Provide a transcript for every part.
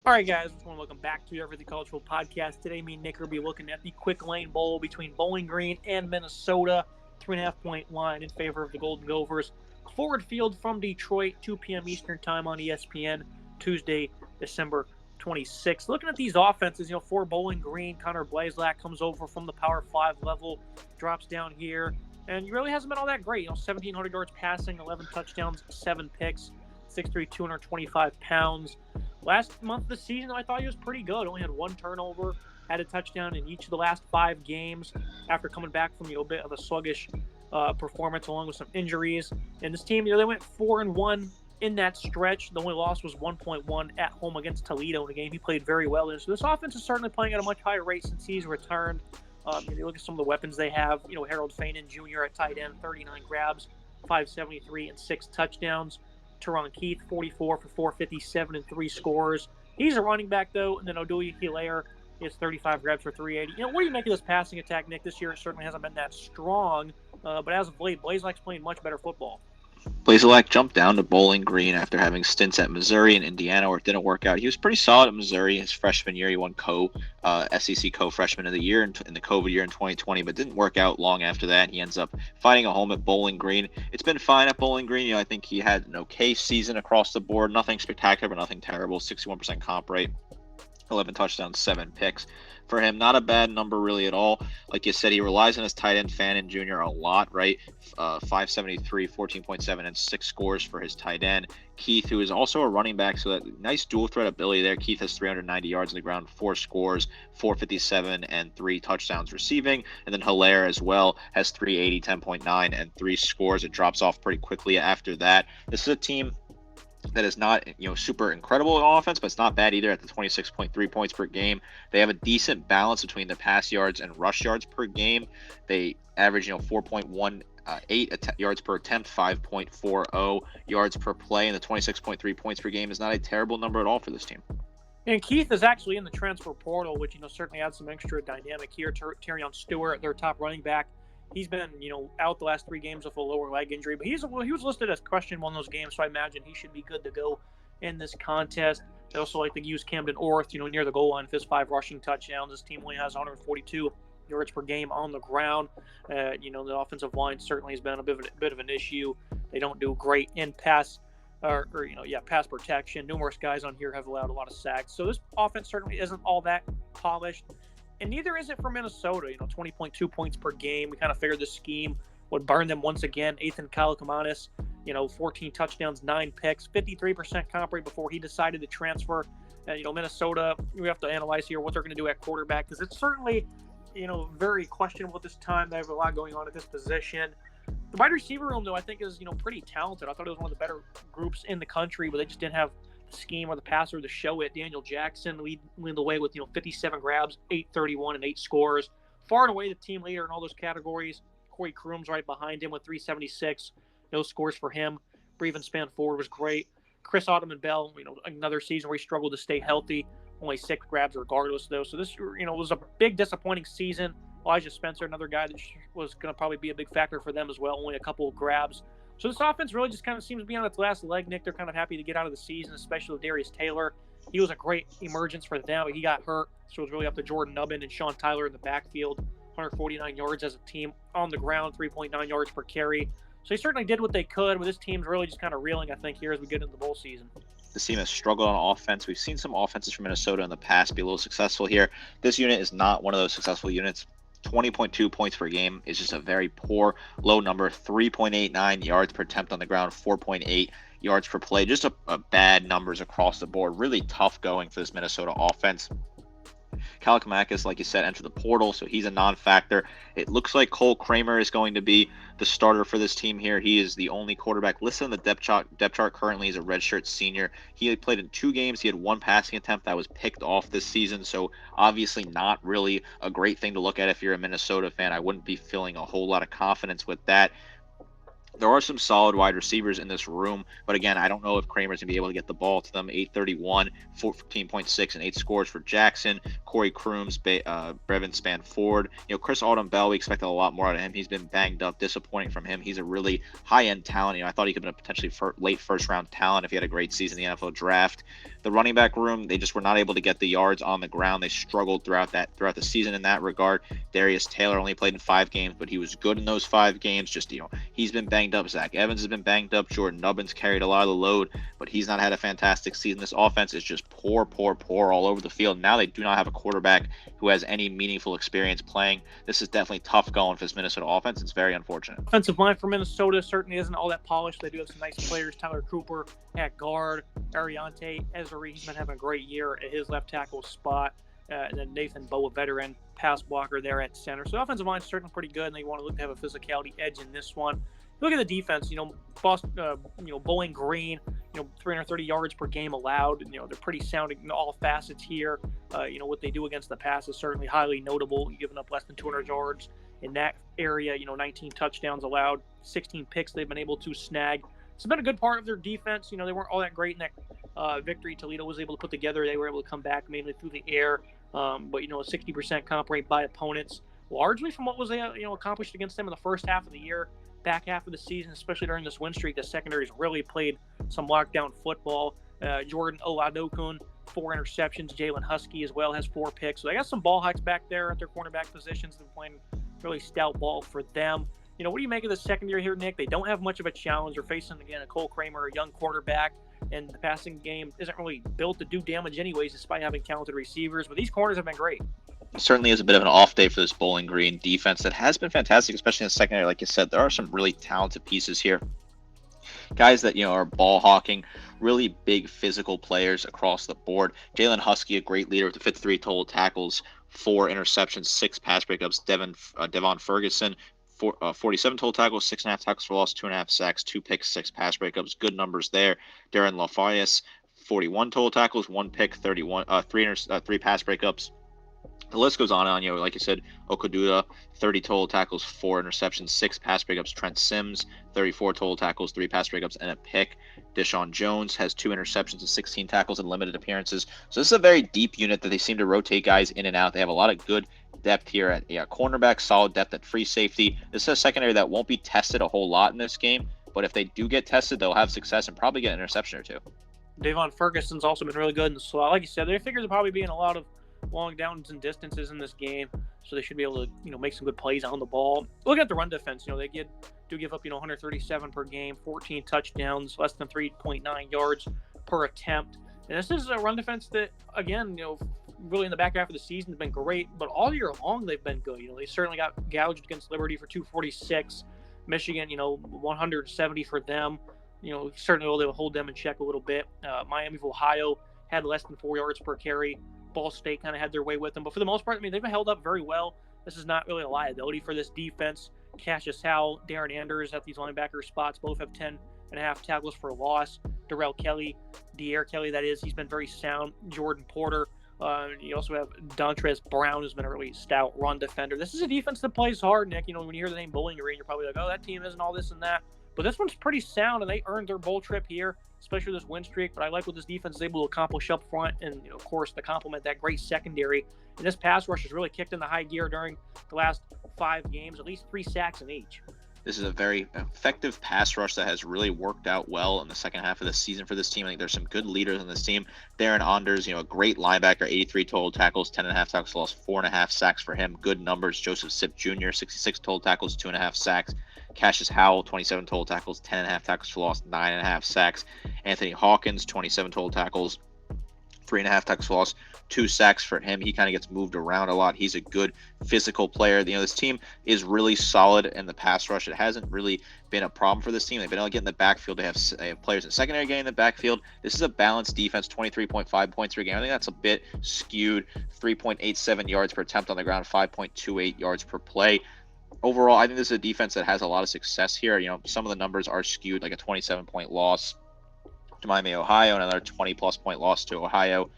All right, guys, welcome back to Everything College Football Podcast. Today, me and Nick will be looking at the Quick Lane Bowl between Bowling Green and Minnesota. 3.5-point line in favor of the Golden Gophers. Forward Field from Detroit, 2 p.m. Eastern Time on ESPN, Tuesday, December 26th. Looking at these offenses, for Bowling Green, Connor Blazelak comes over from the Power 5 level, drops down here, and he really hasn't been all that great. 1,700 yards passing, 11 touchdowns, 7 picks, 6'3", 225 pounds. Last month of the season, I thought he was pretty good. Only had 1 turnover, had a touchdown in each of the last 5 games after coming back from a bit of a sluggish performance along with some injuries. And this team, they went 4-1 in that stretch. The only loss was 1.1 at home against Toledo in a game he played very well in. So this offense is certainly playing at a much higher rate since he's returned. You look at some of the weapons they have. Harold Fainin Jr. at tight end, 39 grabs, 573, and 6 touchdowns. Teron Keith, 44 for 457 and 3 scores. He's a running back, though. And then Odui Hilaire is 35 grabs for 380. What do you make of this passing attack, Nick? This year it certainly hasn't been that strong. But as of late, Blazelak's playing much better football. Blazelak jumped down to Bowling Green after having stints at Missouri and Indiana where it didn't work out. He was pretty solid at Missouri his freshman year. He won SEC co-freshman of the year in the COVID year in 2020, but didn't work out long after that. He ends up finding a home at Bowling Green. It's been fine at Bowling Green. I think he had an okay season across the board. Nothing spectacular, but nothing terrible. 61% comp rate. 11 touchdowns, 7 picks. For him, not a bad number really at all. Like you said, he relies on his tight end Fainin Jr. a lot, right? 573, 14.7, and 6 scores for his tight end. Keith, who is also a running back, so that nice dual threat ability there. Keith has 390 yards on the ground, 4 scores, 457, and 3 touchdowns receiving. And then Hilaire as well has 380, 10.9, and 3 scores. It drops off pretty quickly after that. This is a team that is not super incredible in offense, but it's not bad either at the 26.3 points per game. They have a decent balance between the pass yards and rush yards per game. They average 4.18 yards per attempt, 5.40 yards per play, and the 26.3 points per game is not a terrible number at all for this team. And Keith is actually in the transfer portal, which certainly adds some extra dynamic here. Terrion Stewart, their top running back, he's been, out the last 3 games with a lower leg injury, but he was listed as questionable in those games, so I imagine he should be good to go in this contest. They also like to use Camden Orth, near the goal line with his 5 rushing touchdowns. This team only has 142 yards per game on the ground. The offensive line certainly has been a bit of an issue. They don't do great in pass pass protection. Numerous guys on here have allowed a lot of sacks. So this offense certainly isn't all that polished. And neither is it for Minnesota, 20.2 points per game. We kind of figured this scheme would burn them once again. Ethan Kalakamanis, 14 touchdowns, 9 picks, 53% comp rate before he decided to transfer. Minnesota, we have to analyze here what they're going to do at quarterback because it's certainly, very questionable at this time. They have a lot going on at this position. The wide receiver room, though, I think is, pretty talented. I thought it was one of the better groups in the country, but they just didn't have scheme or the passer to show it. Daniel Jackson lead the way with 57 grabs, 831, and 8 scores. Far and away the team leader in all those categories. Corey Crooms right behind him with 376. No scores for him. Breven Spanford was great. Chris Ottoman Bell, another season where he struggled to stay healthy. Only 6 grabs regardless, though. So this, was a big disappointing season. Elijah Spencer, another guy that was going to probably be a big factor for them as well. Only a couple of grabs. So this offense really just kind of seems to be on its last leg, Nick. They're kind of happy to get out of the season, especially with Darius Taylor. He was a great emergence for them, but he got hurt. So it was really up to Jordan Nubbin and Sean Tyler in the backfield. 149 yards as a team on the ground, 3.9 yards per carry. So they certainly did what they could, but this team's really just kind of reeling, I think, here as we get into the bowl season. This team has struggled on offense. We've seen some offenses from Minnesota in the past be a little successful here. This unit is not one of those successful units. 20.2 points per game is just a very poor, low number. 3.89 yards per attempt on the ground, 4.8 yards per play. Just a bad numbers across the board. Really tough going for this Minnesota offense. Kalakamakis, like you said, entered the portal, so he's a non-factor. It looks like Cole Kramer is going to be the starter for this team here. He is the only quarterback listed on the depth chart currently. He's a redshirt senior. He played in 2 games. He had 1 passing attempt that was picked off this season, so obviously not really a great thing to look at if you're a Minnesota fan. I wouldn't be feeling a whole lot of confidence with that. There are some solid wide receivers in this room, but again, I don't know if Kramer's going to be able to get the ball to them. 831, 14.6, and 8 scores for Jackson. Corey Crooms, Breven Spanford. Chris Autumn-Bell, we expected a lot more out of him. He's been banged up, disappointing from him. He's a really high-end talent. I thought he could have been a potentially late first-round talent if he had a great season in the NFL draft. The running back room, they just were not able to get the yards on the ground. They struggled throughout the season in that regard. Darius Taylor only played in 5 games, but he was good in those 5 games. Just, he's been banged up. Zach Evans has been banged up. Jordan Nubbins carried a lot of the load, but he's not had a fantastic season. This offense is just poor all over the field. Now they do not have a quarterback who has any meaningful experience playing. This is definitely tough going for this Minnesota offense. It's very unfortunate. Offensive line for Minnesota certainly isn't all that polished. They do have some nice players. Tyler Cooper at guard, Ariante Ezeri, he's been having a great year at his left tackle spot, and then Nathan Bowe, a veteran pass blocker there at center. So the offensive line is certainly pretty good, and they want to look to have a physicality edge in this one. Look at the defense. Boston, Bowling Green, 330 yards per game allowed. They're pretty sound in all facets here. What they do against the pass is certainly highly notable. You're giving up less than 200 yards in that area. 19 touchdowns allowed, 16 picks they've been able to snag. It's been a good part of their defense. They weren't all that great in that victory Toledo was able to put together. They were able to come back mainly through the air, but a 60% comp rate by opponents, largely from what was accomplished against them in the first half of the year. Back half of the season, especially during this win streak, the secondaries really played some lockdown football. Jordan Oladokun, 4 interceptions. Jalen Husky as well has 4 picks. So they got some ball hawks back there at their cornerback positions. They're playing really stout ball for them. What do you make of the secondary here, Nick? They don't have much of a challenge. They're facing, again, a Cole Kramer, a young quarterback, and the passing game isn't really built to do damage anyways, despite having talented receivers. But these corners have been great. It certainly is a bit of an off day for this Bowling Green defense that has been fantastic, especially in the secondary. Like you said, there are some really talented pieces here. Guys that, are ball hawking, really big physical players across the board. Jalen Husky, a great leader with the 53 total tackles, 4 interceptions, 6 pass breakups. Devon Ferguson, 47 total tackles, 6.5 tackles for loss, 2.5 sacks, 2 picks, 6 pass breakups. Good numbers there. Darren Lafayette, 41 total tackles, 1 pick, 3 pass breakups. The list goes on and on. Like you said, Okududa, 30 total tackles, 4 interceptions, 6 pass breakups. Trent Sims, 34 total tackles, 3 pass breakups, and a pick. Deshaun Jones has 2 interceptions and 16 tackles in limited appearances. So this is a very deep unit that they seem to rotate guys in and out. They have a lot of good depth here at cornerback, solid depth at free safety. This is a secondary that won't be tested a whole lot in this game, but if they do get tested, they'll have success and probably get an interception or 2. Devon Ferguson's also been really good in the slot. Like you said, they figure there'll probably be in a lot of long downs and distances in this game, so they should be able to make some good plays on the ball. Look at the run defense. They do give up 137 per game, 14 touchdowns, less than 3.9 yards per attempt. And this is a run defense that, again, really in the back half of the season has been great, but all year long they've been good. They certainly got gouged against Liberty for 246, Michigan 170 for them. Certainly they'll hold them in check a little bit. Miami of Ohio had less than 4 yards per carry. Ball State kind of had their way with them, but for the most part, they've been held up very well. This is not really a liability for this defense. Cassius Howell, Darren Anders at these linebacker spots both have 10.5 tackles for loss. Darrell Kelly, De'Air Kelly, that is, he's been very sound. Jordan Porter. You also have Dontrez Brown, who's been a really stout run defender. This is a defense that plays hard, Nick. When you hear the name Bowling Green, you're probably like, oh, that team isn't all this and that. But this one's pretty sound, and they earned their bowl trip here, especially this win streak. But I like what this defense is able to accomplish up front, and of course, to complement that great secondary. And this pass rush has really kicked in the high gear during the last 5 games, at least 3 sacks in each. This is a very effective pass rush that has really worked out well in the second half of the season for this team. I think there's some good leaders on this team. Darren Anders, a great linebacker, 83 total tackles, 10.5 tackles for loss, 4.5 sacks for him. Good numbers. Joseph Sipp Jr., 66 total tackles, 2.5 sacks. Cassius Howell, 27 total tackles, 10.5 tackles for loss, 9.5 sacks. Anthony Hawkins, 27 total tackles, 3.5 tackles for loss, 2 sacks for him. He kind of gets moved around a lot. He's a good physical player. This team is really solid in the pass rush. It hasn't really been a problem for this team. They've been able to get in the backfield. They have players in secondary getting in the backfield. This is a balanced defense, 23.5 points per game. I think that's a bit skewed. 3.87 yards per attempt on the ground, 5.28 yards per play. Overall, I think this is a defense that has a lot of success here. Some of the numbers are skewed, like a 27-point loss to Miami, Ohio, and another 20-plus point loss to Ohio.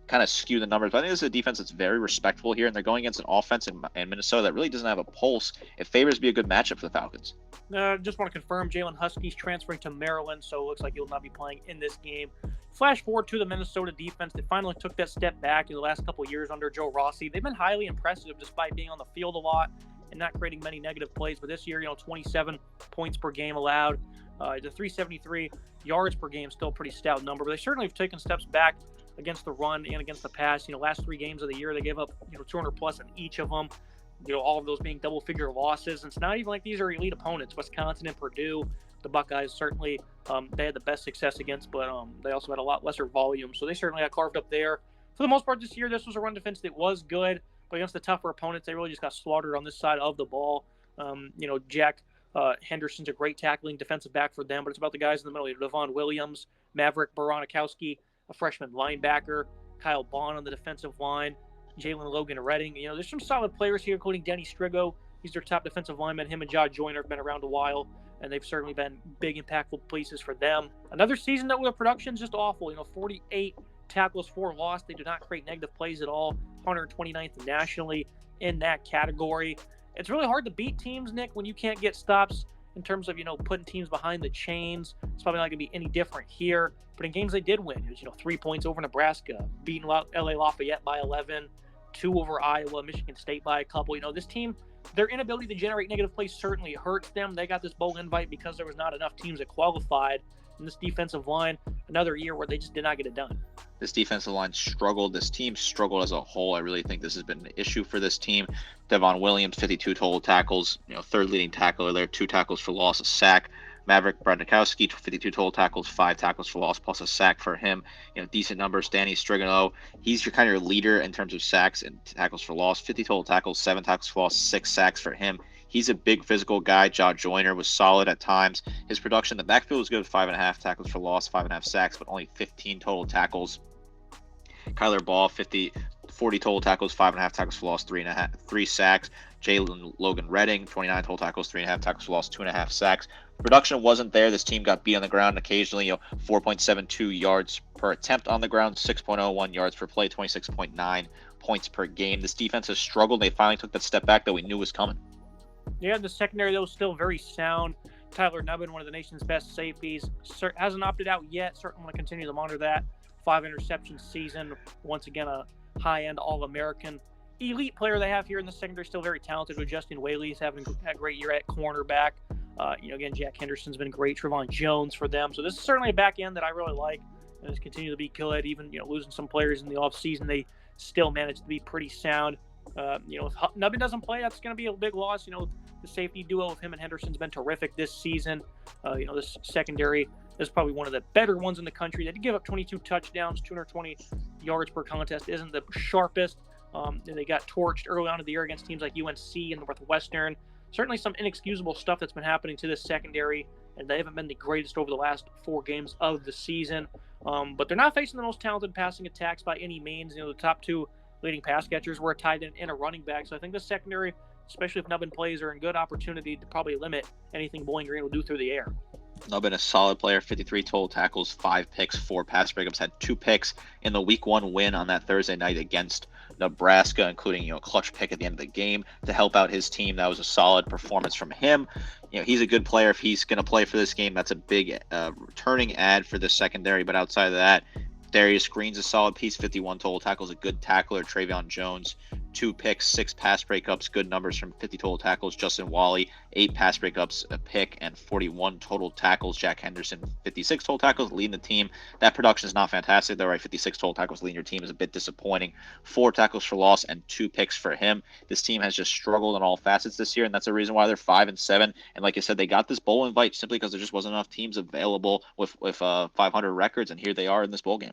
Kind of skew the numbers, but I think this is a defense that's very respectable here, and they're going against an offense in Minnesota that really doesn't have a pulse. It favors to be a good matchup for the Falcons. Just want to confirm Jalen Husky's transferring to Maryland, so it looks like he'll not be playing in this game. Flash forward to the Minnesota defense that finally took that step back in the last couple of years under Joe Rossi. They've been highly impressive despite being on the field a lot and not creating many negative plays, but this year, 27 points per game allowed, The 373 yards per game is still a pretty stout number, but they certainly have taken steps back against the run and against the pass. Last 3 games of the year, they gave up 200 plus in each of them. All of those being double-figure losses. And it's not even like these are elite opponents. Wisconsin and Purdue, the Buckeyes certainly they had the best success against, but they also had a lot lesser volume. So they certainly got carved up there. For the most part this year, this was a run defense that was good, but against the tougher opponents, they really just got slaughtered on this side of the ball. Jack Henderson's a great tackling defensive back for them, but it's about the guys in the middle. Devon Williams, Maverick Baranakowski, a freshman linebacker, Kyle Bond on the defensive line, Jalen Logan Redding. There's some solid players here, including Denny Strigo. He's their top defensive lineman. Him and Josh Joyner have been around a while, and they've certainly been big, impactful pieces for them. Another season that where the production's just awful. 48 tackles for loss. They do not create negative plays at all. 129th nationally in that category. It's really hard to beat teams, Nick, when you can't get stops in terms of, putting teams behind the chains. It's probably not going to be any different here. But in games they did win, it was, 3 points over Nebraska, beating LA Lafayette by 11, 2 over Iowa, Michigan State by a couple. This team, their inability to generate negative plays certainly hurts them. They got this bowl invite because there was not enough teams that qualified. And this defensive line, another year where they just did not get it done. This defensive line struggled. This team struggled as a whole. I really think this has been an issue for this team. Devon Williams, 52 total tackles, third leading tackler there, 2 tackles for loss, a sack. Maverick Bradnikowski, 52 total tackles, 5 tackles for loss, plus a sack for him. Decent numbers. Danny Strigano, he's your kind of your leader in terms of sacks and tackles for loss. 50 total tackles, 7 tackles for loss, 6 sacks for him. He's a big physical guy. Josh Joyner was solid at times. His production, the backfield was good, 5.5 tackles for loss, 5.5 sacks, but only 15 total tackles. Kyler Ball, 40 total tackles, 5.5 tackles for loss, 3 sacks. Jalen Logan Redding, 29 total tackles, 3.5 tackles for loss, 2.5 sacks. Production wasn't there. This team got beat on the ground occasionally. 4.72 yards per attempt on the ground, 6.01 yards per play, 26.9 points per game. This defense has struggled. They finally took that step back that we knew was coming. Yeah, the secondary, though, is still very sound. Tyler Nubbin, one of the nation's best safeties, hasn't opted out yet. Certainly want to continue to monitor that. 5 interception season. Once again, a high-end All-American. Elite player they have here in the secondary, still very talented with Justin Whaley. He's having a great year at cornerback. Again, Jack Henderson's been great. Trevon Jones for them. So this is certainly a back end that I really like. And it's continued to be good. Even, losing some players in the offseason, they still managed to be pretty sound. If Nubbin doesn't play, that's going to be a big loss. The safety duo of him and Henderson's been terrific this season. This secondary is probably one of the better ones in the country. They did give up 22 touchdowns, 220 yards per contest. Isn't the sharpest. They got torched early on in the year against teams like UNC and Northwestern. Certainly some inexcusable stuff that's been happening to this secondary, and they haven't been the greatest over the last 4 games of the season. But they're not facing the most talented passing attacks by any means. The top 2 leading pass catchers were a tight end and a running back. So I think the secondary, especially if Nubbin plays, are in good opportunity to probably limit anything Bowling Green will do through the air. Nubbin, a solid player, 53 total tackles, 5 picks, 4 pass breakups, had 2 picks in the week 1 win on that Thursday night against Nebraska, including a clutch pick at the end of the game to help out his team. That was a solid performance from him. He's a good player. If he's going to play for this game, that's a big returning ad for the secondary. But outside of that, Darius Green's a solid piece, 51 total tackles, a good tackler. Trayvon Jones, 2 picks, 6 pass breakups, good numbers from 50 total tackles. Justin Wally, 8 pass breakups, a pick, and 41 total tackles. Jack Henderson, 56 total tackles, leading the team. That production is not fantastic, though, right? 56 total tackles leading your team is a bit disappointing. 4 tackles for loss and 2 picks for him. This team has just struggled in all facets this year, and that's the reason why they're 5-7. And like I said, they got this bowl invite simply because there just wasn't enough teams available with 500 records, and here they are in this bowl game.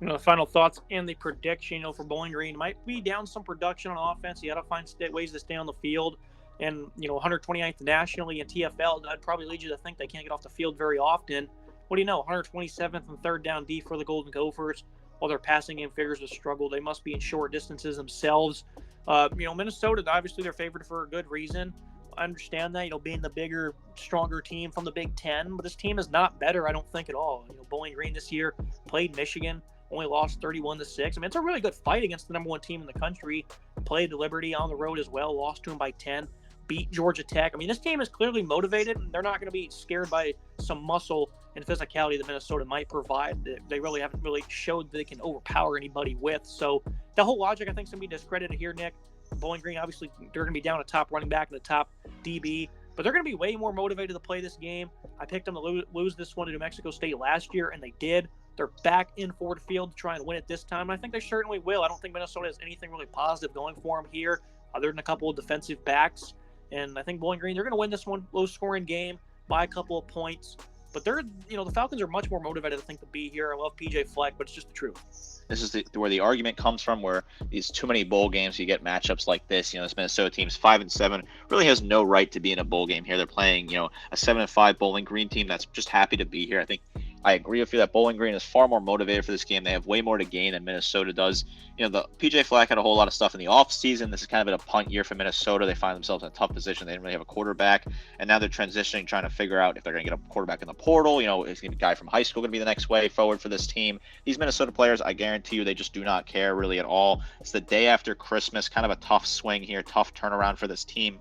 The final thoughts and the prediction, for Bowling Green might be down some production on offense. You got to find ways to stay on the field. And, 129th nationally in TFL, that'd probably lead you to think they can't get off the field very often. What do you know? 127th and third down D for the Golden Gophers. While their passing game figures have struggled, they must be in short distances themselves. Minnesota, obviously they're favored for a good reason. I understand that, being the bigger, stronger team from the Big Ten, but this team is not better, I don't think, at all. Bowling Green this year played Michigan, only lost 31-6. It's a really good fight against the number 1 team in the country. Played Liberty on the road as well, lost to them by 10, beat Georgia Tech. This team is clearly motivated, and they're not going to be scared by some muscle and physicality that Minnesota might provide that they really haven't really showed that they can overpower anybody with. So the whole logic, I think, is going to be discredited here, Nick. Bowling Green, obviously, they're going to be down a top running back and a top DB. but they're going to be way more motivated to play this game. I picked them to lose this one to New Mexico State last year, and they did. They're back in Ford Field to try and win it this time, and I think they certainly will. I don't think Minnesota has anything really positive going for them here, other than a couple of defensive backs. And I think Bowling Green, they're going to win this one, low-scoring game by a couple of points. But the Falcons are much more motivated, I think, to be here. I love PJ Fleck, but it's just the truth. This is where the argument comes from, where these too many bowl games, you get matchups like this. This Minnesota team's 5-7, really has no right to be in a bowl game here. They're playing, a 7-5 Bowling Green team that's just happy to be here. I think I agree with you that Bowling Green is far more motivated for this game. They have way more to gain than Minnesota does. The PJ Fleck had a whole lot of stuff in the offseason. This is kind of been a punt year for Minnesota. They find themselves in a tough position. They didn't really have a quarterback, and now they're transitioning, trying to figure out if they're going to get a quarterback in the portal. Is going to be a guy from high school going to be the next way forward for this team? These Minnesota players, I guarantee you, they just do not care really at all. It's the day after Christmas, kind of a tough swing here, tough turnaround for this team.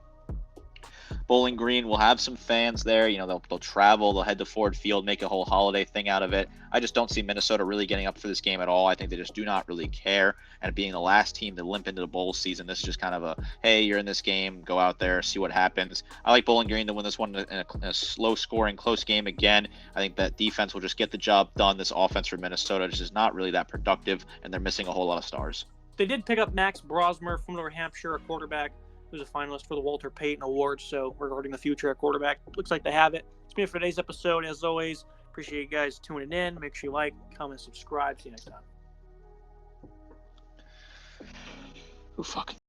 Bowling Green will have some fans there. They'll travel, they'll head to Ford Field, make a whole holiday thing out of it. I just don't see Minnesota really getting up for this game at all. I think they just do not really care. And being the last team to limp into the bowl season, this is just kind of a, hey, you're in this game, go out there, see what happens. I like Bowling Green to win this one in a slow-scoring, close game again. I think that defense will just get the job done. This offense for Minnesota just is not really that productive, and they're missing a whole lot of stars. They did pick up Max Brosmer from New Hampshire, a quarterback who's a finalist for the Walter Payton Award. So regarding the future at quarterback, looks like they have it. It's been for today's episode. As always, appreciate you guys tuning in. Make sure you like, comment, subscribe. See you next time. Who fucking